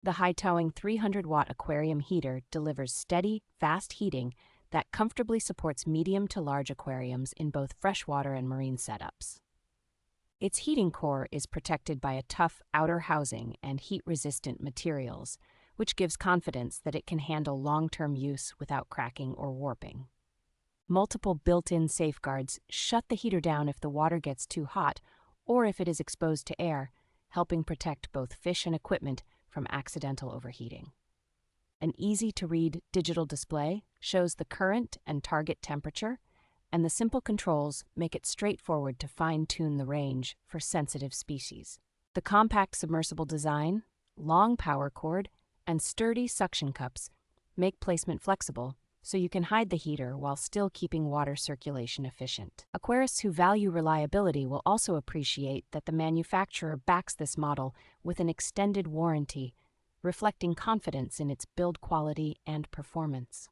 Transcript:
The HiTauing 300W Aquarium Heater delivers steady, fast heating that comfortably supports medium to large aquariums in both freshwater and marine setups. Its heating core is protected by a tough outer housing and heat-resistant materials, which gives confidence that it can handle long-term use without cracking or warping. Multiple built-in safeguards shut the heater down if the water gets too hot or if it is exposed to air, helping protect both fish and equipment from accidental overheating. An easy-to-read digital display shows the current and target temperature, and the simple controls make it straightforward to fine-tune the range for sensitive species. The compact submersible design, long power cord, and sturdy suction cups make placement flexible so you can hide the heater while still keeping water circulation efficient. Aquarists who value reliability will also appreciate that the manufacturer backs this model with an extended warranty, reflecting confidence in its build quality and performance.